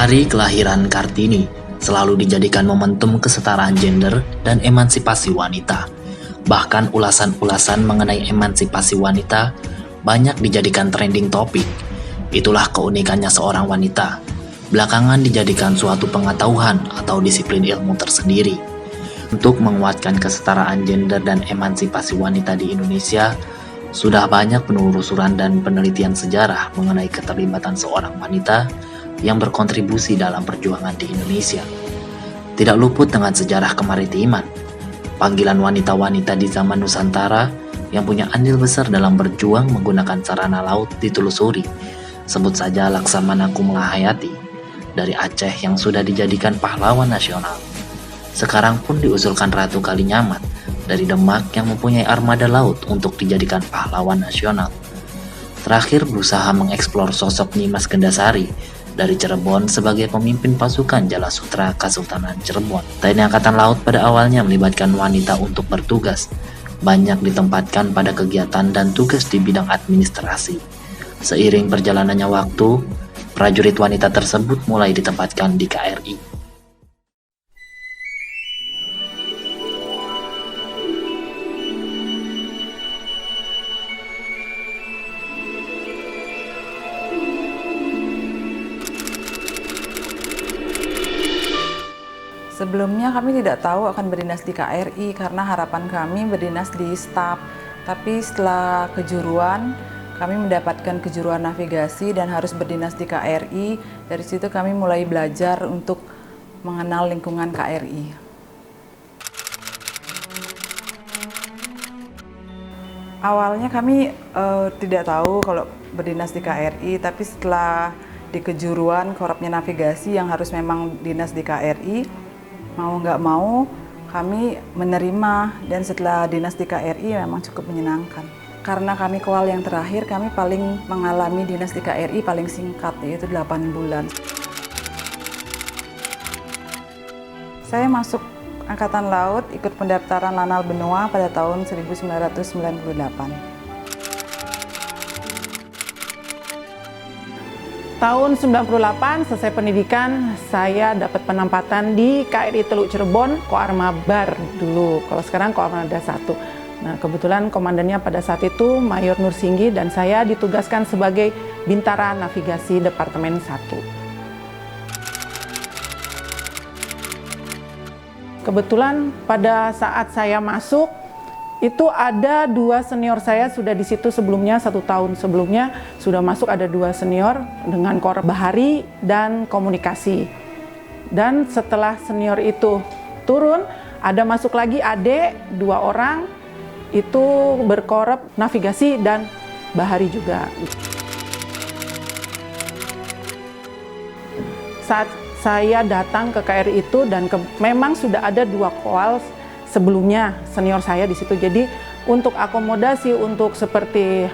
Hari kelahiran Kartini selalu dijadikan momentum kesetaraan gender dan emansipasi wanita. Bahkan ulasan-ulasan mengenai emansipasi wanita banyak dijadikan trending topik. Itulah keunikannya seorang wanita. Belakangan dijadikan suatu pengetahuan atau disiplin ilmu tersendiri. Untuk menguatkan kesetaraan gender dan emansipasi wanita di Indonesia, sudah banyak penelusuran dan penelitian sejarah mengenai keterlibatan seorang wanita yang berkontribusi dalam perjuangan di Indonesia. Tidak luput dengan sejarah kemaritiman, panggilan wanita-wanita di zaman Nusantara yang punya andil besar dalam berjuang menggunakan sarana laut ditelusuri. Sebut saja Laksamana Kumlahayati dari Aceh yang sudah dijadikan pahlawan nasional. Sekarang pun diusulkan Ratu Kalinyamat dari Demak yang mempunyai armada laut untuk dijadikan pahlawan nasional. Terakhir berusaha mengeksplor sosok Nimas Gendasari dari Cirebon sebagai pemimpin pasukan Jala-Sutra Kesultanan Cirebon. TNI Angkatan Laut pada awalnya melibatkan wanita untuk bertugas, banyak ditempatkan pada kegiatan dan tugas di bidang administrasi. Seiring perjalanannya waktu, prajurit wanita tersebut mulai ditempatkan di KRI. Sebelumnya kami tidak tahu akan berdinas di KRI karena harapan kami berdinas di staf. Tapi setelah kejuruan, kami mendapatkan kejuruan navigasi dan harus berdinas di KRI. Dari situ kami mulai belajar untuk mengenal lingkungan KRI. Awalnya kami tidak tahu kalau berdinas di KRI, tapi setelah di kejuruan Korapnya Navigasi yang harus memang dinas di KRI, mau nggak mau kami menerima, dan setelah dinas di KRI memang cukup menyenangkan. Karena kami kewal yang terakhir, kami paling mengalami dinas di KRI paling singkat, yaitu 8 bulan. Saya masuk Angkatan Laut ikut pendaftaran Lanal Benua pada tahun 1998. Tahun 98 selesai pendidikan, saya dapat penempatan di KRI Teluk Cirebon, Koarma Bar dulu. Kalau sekarang Koarmada 1. Nah, kebetulan komandannya pada saat itu Mayor Nur Singgi dan saya ditugaskan sebagai Bintara Navigasi Departemen 1. Kebetulan pada saat saya masuk, itu ada 2 senior saya sudah di situ sebelumnya, 1 tahun sebelumnya sudah masuk ada 2 senior dengan Kor Bahari dan Komunikasi. Dan setelah senior itu turun, ada masuk lagi adik 2 orang itu berkorep Navigasi dan Bahari juga. Saat saya datang ke KRI itu dan memang sudah ada 2 koal sebelumnya senior saya di situ. Jadi untuk akomodasi untuk seperti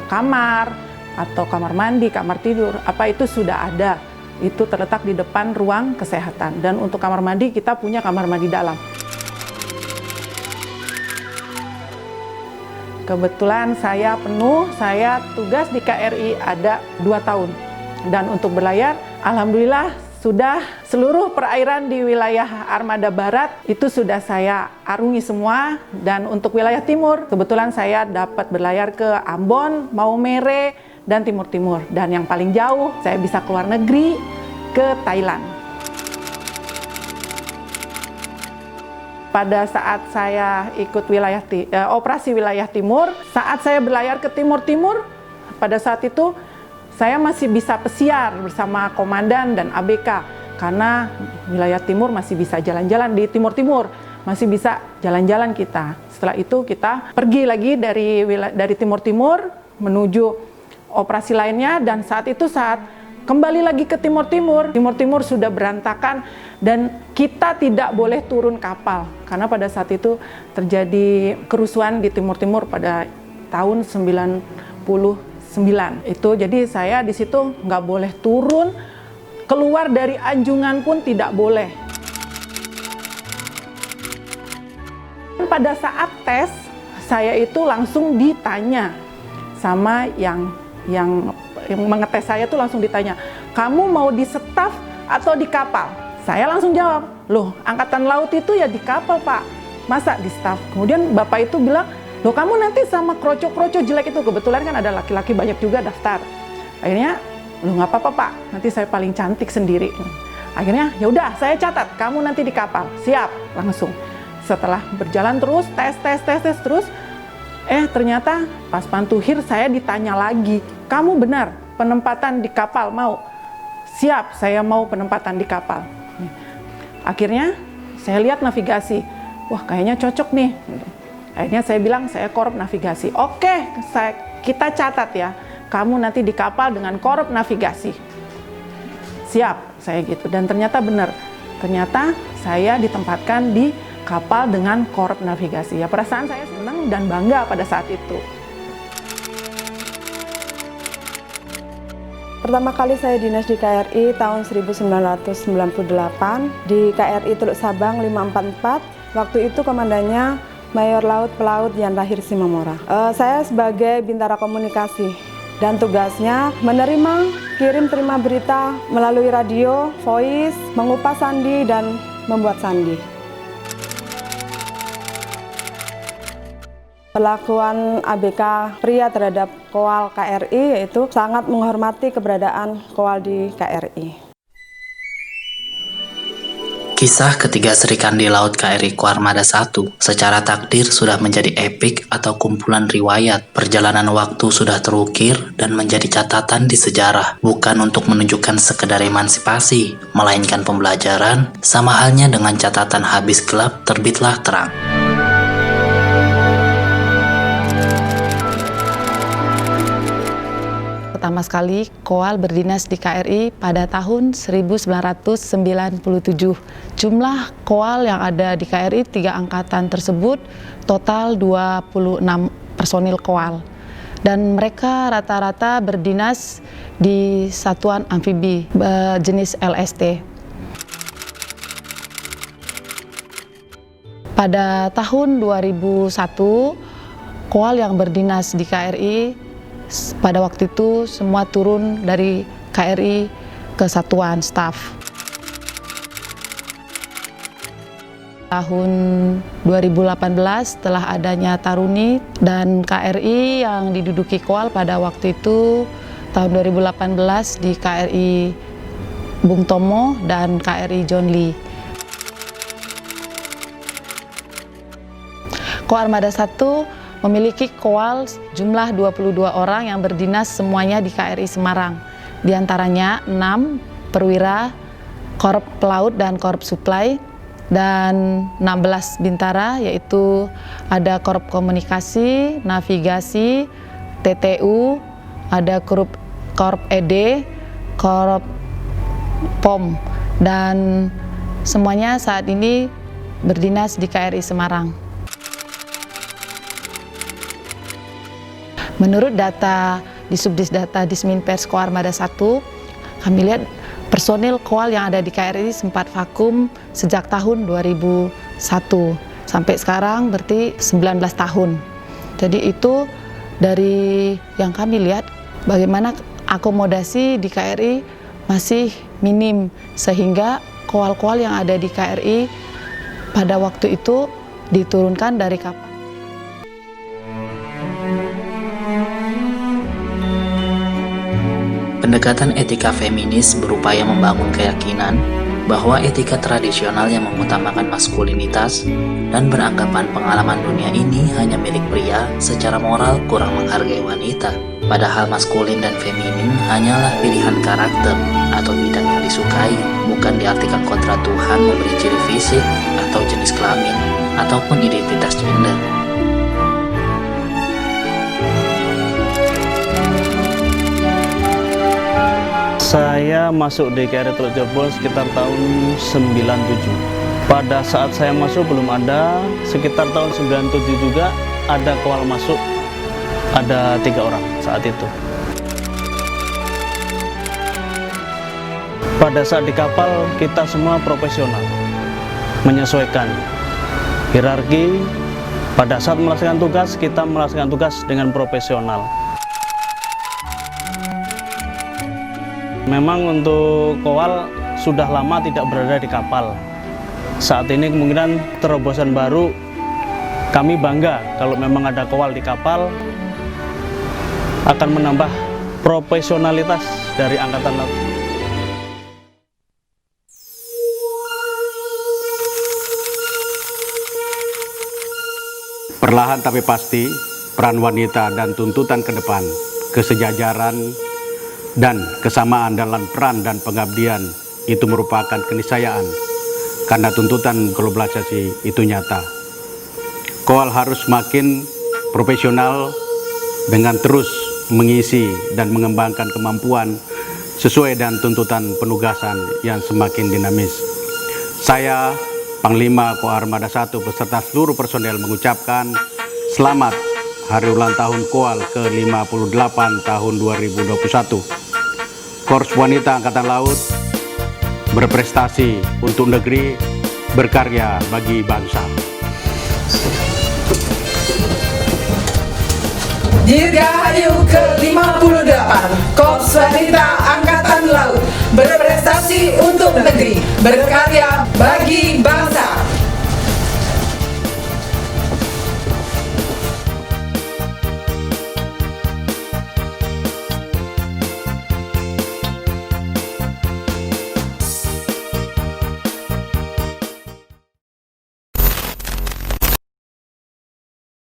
kamar atau kamar mandi, kamar tidur, apa itu sudah ada. Itu terletak di depan ruang kesehatan. Dan untuk kamar mandi kita punya kamar mandi dalam. Kebetulan saya penuh, saya tugas di KRI ada 2 tahun. Dan untuk berlayar, alhamdulillah sudah seluruh perairan di wilayah Armada Barat itu sudah saya arungi semua. Dan untuk wilayah timur, kebetulan saya dapat berlayar ke Ambon, Maumere, dan timur-timur. Dan yang paling jauh, saya bisa keluar negeri ke Thailand. Pada saat saya ikut operasi wilayah timur, saat saya berlayar ke timur-timur, pada saat itu saya masih bisa pesiar bersama komandan dan ABK karena wilayah timur masih bisa jalan-jalan, di timur-timur masih bisa jalan-jalan kita. Setelah itu kita pergi lagi dari timur-timur menuju operasi lainnya, dan saat kembali lagi ke timur-timur sudah berantakan dan kita tidak boleh turun kapal karena pada saat itu terjadi kerusuhan di timur-timur pada tahun 99 itu. Jadi saya di situ nggak boleh turun, keluar dari anjungan pun tidak boleh. Pada saat tes, saya itu langsung ditanya sama yang mengetes saya tuh langsung ditanya, kamu mau di staf atau di kapal? Saya langsung jawab, loh angkatan laut itu ya di kapal Pak, masa di staf? Kemudian Bapak itu bilang, loh kamu nanti sama kroco-kroco jelek itu, kebetulan kan ada laki-laki banyak juga daftar. Akhirnya, loh nggak apa-apa Pak, nanti saya paling cantik sendiri. Akhirnya, ya udah saya catat, kamu nanti di kapal, siap, langsung. Setelah berjalan terus, tes terus, ternyata pas pantuhir saya ditanya lagi, kamu benar penempatan di kapal mau? Siap, saya mau penempatan di kapal. Akhirnya saya lihat navigasi, wah kayaknya cocok nih. Akhirnya saya bilang saya korup navigasi. Oke, kita catat ya, kamu nanti di kapal dengan korup navigasi. Siap, saya gitu. Dan ternyata benar, ternyata saya ditempatkan di kapal dengan korup navigasi. Ya perasaan saya senang dan bangga pada saat itu. Pertama kali saya dinas di KRI tahun 1998 di KRI Teluk Sabang 544. Waktu itu komandannya Mayor Laut Pelaut Yan Rahir Simamora. Saya sebagai bintara komunikasi dan tugasnya menerima, kirim terima berita melalui radio, voice, mengupas sandi dan membuat sandi. Perlakuan ABK pria terhadap Koal KRI yaitu sangat menghormati keberadaan Koal di KRI. Kisah ketiga Serikandi Laut KRI Koarmada I secara takdir sudah menjadi epik atau kumpulan riwayat. Perjalanan waktu sudah terukir dan menjadi catatan di sejarah, bukan untuk menunjukkan sekedar emansipasi, melainkan pembelajaran, sama halnya dengan catatan habis gelap terbitlah terang. Pertama sekali, Koal berdinas di KRI pada tahun 1997. Jumlah Koal yang ada di KRI 3 angkatan tersebut total 26 personil Koal. Dan mereka rata-rata berdinas di satuan amfibi jenis LST. Pada tahun 2001, Koal yang berdinas di KRI pada waktu itu semua turun dari KRI ke satuan staf. Tahun 2018 setelah adanya Taruni dan KRI yang diduduki Koal pada waktu itu tahun 2018 di KRI Bung Tomo dan KRI John Lee. Koarmada 1 memiliki Koal jumlah 22 orang yang berdinas semuanya di KRI Semarang. Di antaranya 6 perwira, korup pelaut dan korup suplai, dan 16 bintara, yaitu ada korup komunikasi, navigasi, TTU, ada korup ED, korup POM, dan semuanya saat ini berdinas di KRI Semarang. Menurut data di Subdisdata Disminpers Koarmada 1, kami lihat personil Koal yang ada di KRI sempat vakum sejak tahun 2001 sampai sekarang berarti 19 tahun. Jadi itu dari yang kami lihat bagaimana akomodasi di KRI masih minim sehingga Koal-Koal yang ada di KRI pada waktu itu diturunkan dari kapal. Pendekatan etika feminis berupaya membangun keyakinan bahwa etika tradisional yang mengutamakan maskulinitas dan beranggapan pengalaman dunia ini hanya milik pria secara moral kurang menghargai wanita. Padahal maskulin dan feminin hanyalah pilihan karakter atau bidang yang disukai, bukan diartikan kodrat Tuhan memberi ciri fisik atau jenis kelamin ataupun identitas gender. Saya masuk di KRI Teluk Jebol sekitar tahun 97. Pada saat saya masuk belum ada, sekitar tahun 97 juga ada Koal masuk, ada 3 orang saat itu. Pada saat di kapal kita semua profesional, menyesuaikan hierarki. Pada saat melaksanakan tugas, kita melaksanakan tugas dengan profesional. Memang untuk Koal sudah lama tidak berada di kapal. Saat ini kemungkinan terobosan baru, kami bangga kalau memang ada Kowal di kapal, akan menambah profesionalitas dari Angkatan Laut. Perlahan tapi pasti, peran wanita dan tuntutan ke depan, kesejajaran dan kesamaan dalam peran dan pengabdian itu merupakan keniscayaan, karena tuntutan globalisasi itu nyata. Kowal harus makin profesional dengan terus mengisi dan mengembangkan kemampuan sesuai dengan tuntutan penugasan yang semakin dinamis. Saya, Panglima Koarmada 1 beserta seluruh personel mengucapkan selamat Hari Ulang Tahun Kowal ke-58 tahun 2021. Korps Wanita Angkatan Laut berprestasi untuk negeri, berkarya bagi bangsa. Dirgahayu ke-58, Korps Wanita Angkatan Laut berprestasi untuk negeri, berkarya bagi bangsa.